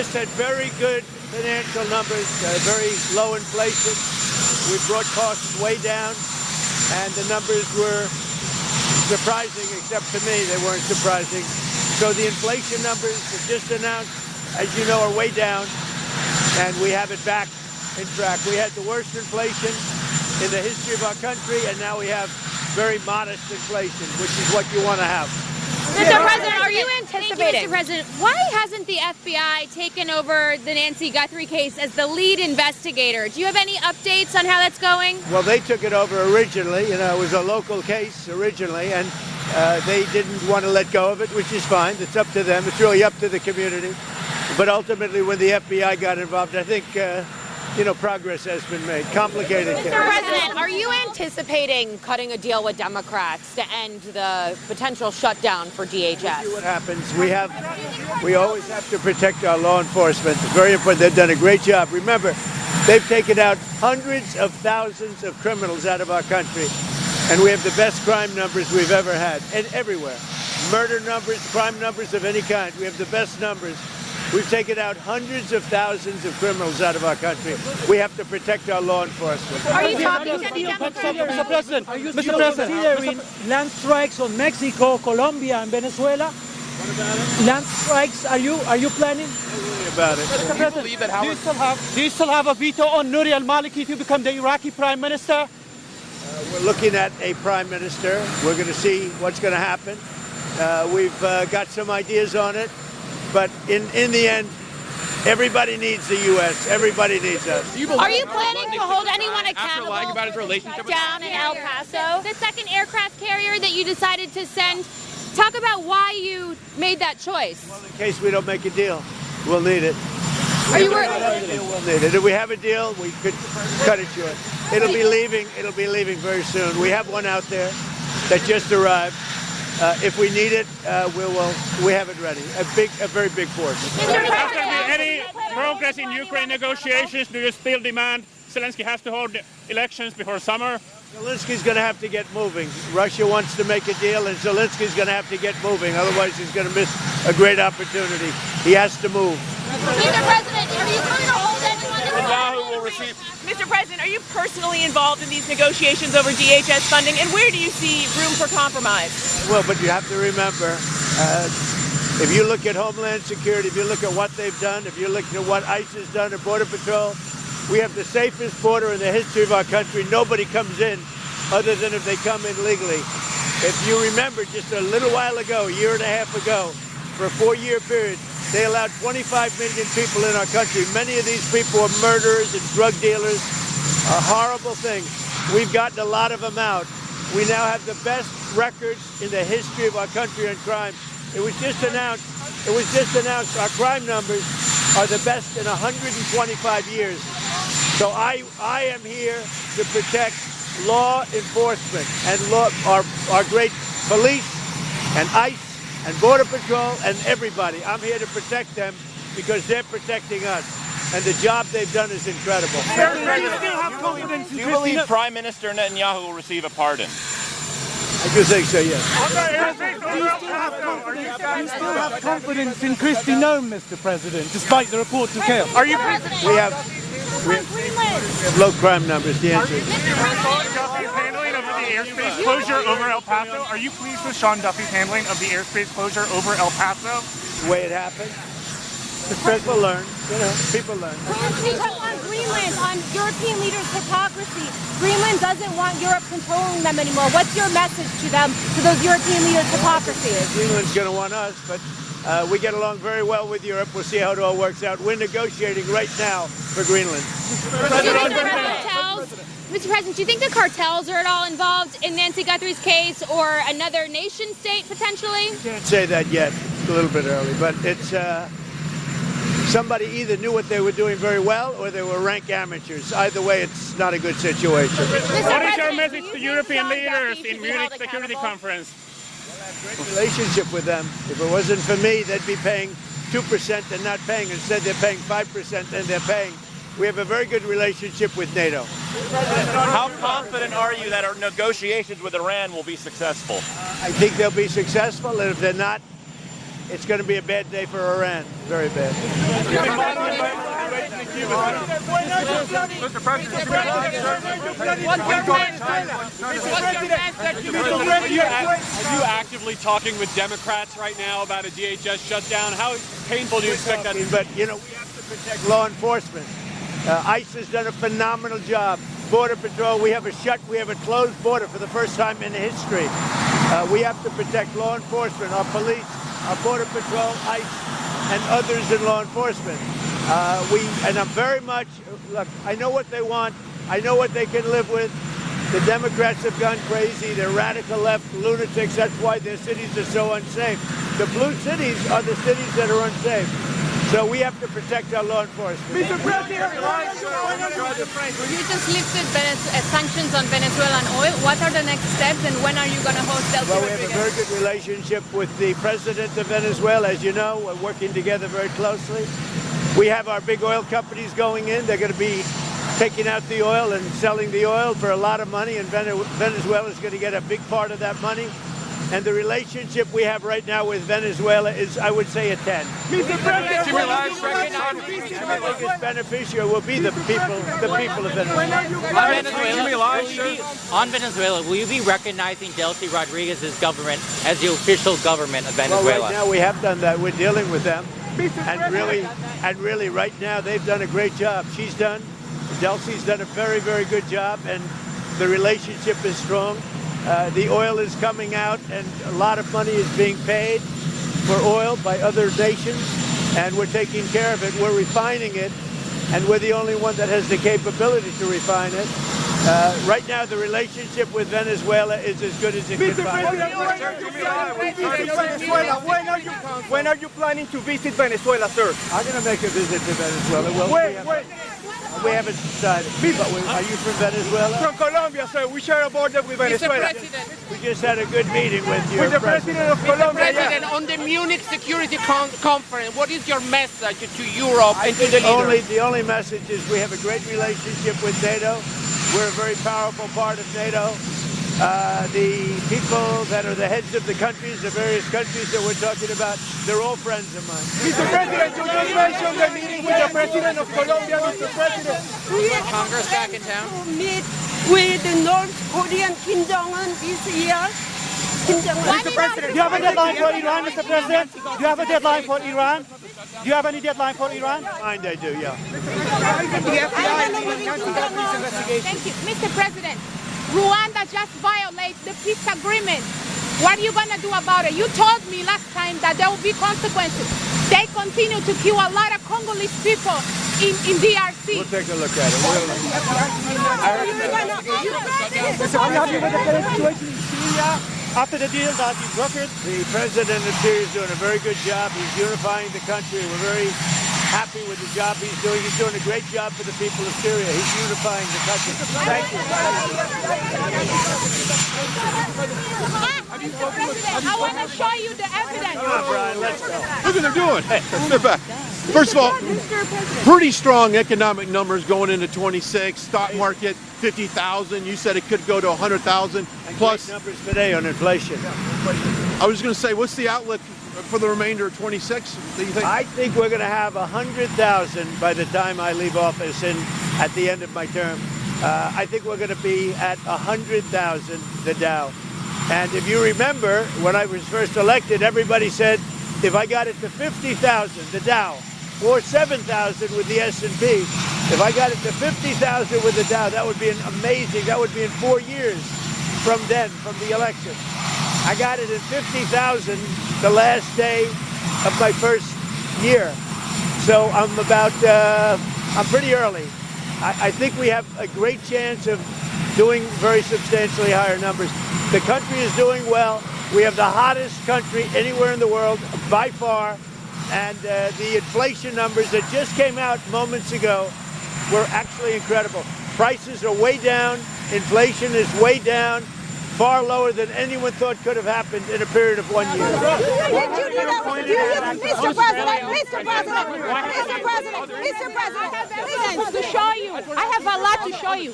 just had very good financial numbers, very low inflation. We brought costs way down, and the numbers were surprising, except to me, they weren't surprising. So the inflation numbers that just announced, as you know, are way down, and we have it back in track. We had the worst inflation in the history of our country, and now we have very modest inflation, which is what you want to have. Mr. President, are you anticipating? Thank you, Mr. President. Why hasn't the FBI taken over the Nancy Guthrie case as the lead investigator? Do you have any updates on how that's going? Well, they took it over originally. You know, it was a local case originally, and they didn't want to let go of it, which is fine. It's up to them. It's really up to the community. But ultimately, when the FBI got involved, I think, progress has been made. Complicated case. Mr. President, are you anticipating cutting a deal with Democrats to end the potential shutdown for DHS? We'll see what happens. We always have to protect our law enforcement. It's very important. They've done a great job. Remember, they've taken out hundreds of thousands of criminals out of our country, and we have the best crime numbers we've ever had, and everywhere. Murder numbers, crime numbers of any kind. We have the best numbers. We've taken out hundreds of thousands of criminals out of our country. We have to protect our law enforcement. Are you talking to any Democrats? Mr. President, Mr. President, land strikes on Mexico, Colombia, and Venezuela. What about it? Land strikes. Are you planning? Don't worry about it. Mr. President, do you still have a veto on Nouri al-Maliki to become the Iraqi Prime Minister? We're looking at a prime minister. We're going to see what's going to happen. We've got some ideas on it. But in the end, everybody needs the U.S. Everybody needs us. Are you planning to hold anyone accountable lying about his relationship with down in El Paso? The second aircraft carrier that you decided to send. Talk about why you made that choice. Well, in case we don't make a deal, we'll need it. Are you We'll need it. If we have a deal, we could cut it short. It'll be leaving very soon. We have one out there that just arrived. If we need it, we have it ready. A very big force. Is there going to be any progress in Ukraine negotiations? Do you still demand Zelensky has to hold elections before summer? Zelensky's going to have to get moving. Russia wants to make a deal, and Zelensky's going to have to get moving. Otherwise, he's going to miss a great opportunity. He has to move. Mr. President, are you going to hold anyone Netanyahu will receive. Mr. President, are you personally involved in these negotiations over DHS funding, and where do you see room for compromise? Well, but you have to remember, if you look at Homeland Security, if you look at what they've done, if you look at what ICE has done at Border Patrol, we have the safest border in the history of our country. Nobody comes in other than if they come in legally. If you remember, just a little while ago, a year and a half ago, for a 4-year period, they allowed 25 million people in our country. Many of these people are murderers and drug dealers, horrible things. We've gotten a lot of them out. We now have the best records in the history of our country on crime. It was just announced our crime numbers are the best in 125 years. So I am here to protect law enforcement and our great police and ICE and Border Patrol and everybody. I'm here to protect them because they're protecting us. And the job they've done is incredible. Do you believe Prime Minister Netanyahu will receive a pardon? I do think so, yes. Do you still have confidence in Kristi Noem, Mr. President, despite the reports of chaos? We have low crime numbers. The answer is Duffy's handling of the airspace closure over El Paso. Are you pleased with Sean Duffy's handling of the airspace closure over El Paso? the way it happened. People learn, people learn. On Greenland, on European leaders' hypocrisy. Greenland doesn't want Europe controlling them anymore. What's your message to them, to those European leaders' hypocrisy? Greenland's going to want us, but we get along very well with Europe. We'll see how it all works out. We're negotiating right now for Greenland. Mr. President, do you think the cartels are at all involved in Nancy Guthrie's case or another nation state potentially? Can't say that yet. It's a little bit early, but it's somebody either knew what they were doing very well or they were rank amateurs. Either way, it's not a good situation. What is your message to European leaders in Munich Security Conference? Well, I have a great relationship with them. If it wasn't for me, they'd be paying 2% and not paying. Instead, they're paying 5% and they're paying. We have a very good relationship with NATO. How confident are you that our negotiations with Iran will be successful? I think they'll be successful, and if they're not, it's going to be a bad day for Iran. Very bad. Are you actively talking with Democrats right now about a DHS shutdown? How painful do you expect that to be? But, we have to protect law enforcement. ICE has done a phenomenal job. Border Patrol, we have a closed border for the first time in history. We have to protect law enforcement, our police, our Border Patrol, ICE, and others in law enforcement. And I'm very much, look, I know what they want. I know what they can live with. The Democrats have gone crazy. They're radical left lunatics. That's why their cities are so unsafe. The blue cities are the cities that are unsafe. So we have to protect our law enforcement. Mr. President, you just lifted sanctions on Venezuelan oil. What are the next steps, and when are you going to host Delcy Well, we Rodriguez? have a very good relationship with the president of Venezuela. As you know, we're working together very closely. We have our big oil companies going in. They're going to be taking out the oil and selling the oil for a lot of money, and Venezuela is going to get a big part of that money. And the relationship we have right now with Venezuela is, I would say, a 10. Mr. President, The biggest beneficiary will be the people of Venezuela. On Venezuela, will you be recognizing Delcy Rodriguez's government as the official government of Venezuela? Well, right now we have done that. We're dealing with them. And really, right now, they've done a great job. Delcy's done a very, very good job, and the relationship is strong. The oil is coming out, and a lot of money is being paid for oil by other nations, and we're taking care of it. We're refining it, and we're the only one that has the capability to refine it. Right now, the relationship with Venezuela is as good as it can be. When are you planning to visit Venezuela, sir? I'm going to make a visit to Venezuela. We haven't decided. Are you from Venezuela? From Colombia, sir. We share a border with Venezuela. We just had a good meeting with your the president of Colombia. President, on the Munich Security Conference, what is your message to Europe and to the leaders? The only message is we have a great relationship with NATO. We're a very powerful part of NATO. The people that are the heads of the countries, the various countries that we're talking about, they're all friends of mine. Mr. President, you just mentioned the meeting with the President of Colombia, Mr. President. We want Congress back in town? Meet with the North Korean Kim Jong-un this year. Mr. President, do you have a deadline for Iran, Mr. President? Do you have a deadline for Iran? Do you have any deadline for Iran? I do, yeah. Thank you. Mr. President, Rwanda just violated the peace agreement. What are you going to do about it? You told me last time that there will be consequences. They continue to kill a lot of Congolese people in DRC. We'll take a look at it. Are you happy with the current situation in Syria after the deal that you brokered? The president of Syria is doing a very good job. He's unifying the country. We're very happy with the job he's doing. He's doing a great job for the people of Syria. He's unifying the country. Thank you. I want to show you the evidence. Come on, Brian, let's go. Look what they're doing. Hey, step back. First of all, pretty strong economic numbers going into 26. Stock market, 50,000. You said it could go to 100,000 plus. Great numbers today on inflation. I was going to say, what's the outlook for the remainder of 26? Do you think? I think we're going to have 100,000 by the time I leave office at the end of my term. I think we're going to be at 100,000, the Dow. And if you remember, when I was first elected, everybody said, if I got it to 50,000, the Dow, or 7,000 with the S&P, if I got it to 50,000 with the Dow, that would be amazing. That would be in 4 years from the election. I got it at 50,000 the last day of my first year. So I'm pretty early. I think we have a great chance of doing very substantially higher numbers. The country is doing well. We have the hottest country anywhere in the world by far. And the inflation numbers that just came out moments ago were actually incredible. Prices are way down. Inflation is way down. Far lower than anyone thought could have happened in a period of 1 year. Mr. President, to show you, I have a lot to show you.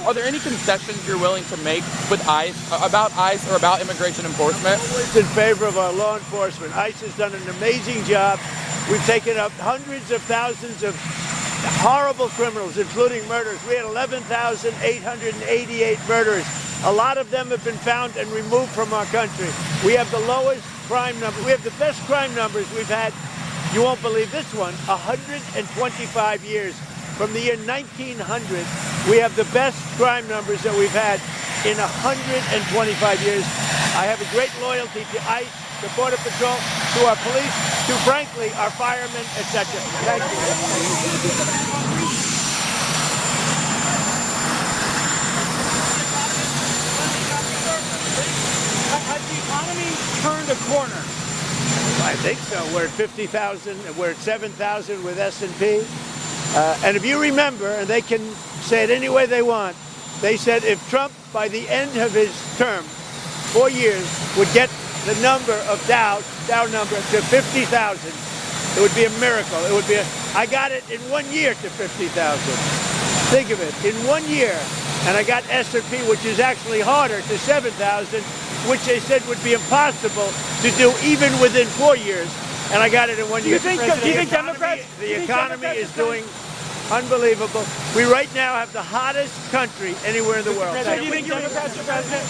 Are there any concessions you're willing to make with ICE, about ICE or about immigration enforcement? It's in favor of our law enforcement. ICE has done an amazing job. We've taken up hundreds of thousands of horrible criminals, including murders. We had 11,888 murders. A lot of them have been found and removed from our country. We have the lowest crime number. We have the best crime numbers we've had, you won't believe this one, 125 years. From the year 1900, we have the best crime numbers that we've had in 125 years. I have a great loyalty to ICE, the Border Patrol, to our police, to, frankly, our firemen, etc. Thank you. Has the economy turned a corner? I think so. We're at 50,000. We're at 7,000 with S&P. And if you remember, and they can say it any way they want, they said if Trump, by the end of his term, 4 years, would get the number of Dow number to 50,000, it would be a miracle. It would be I got it in 1 year to 50,000. Think of it, in 1 year. And I got S&P, which is actually harder, to 7,000, which they said would be impossible to do even within 4 years. And I got it in 1 year. Do you think Democrats? The economy is doing unbelievable. We right now have the hottest country anywhere in the world. Do you think Democrats are president?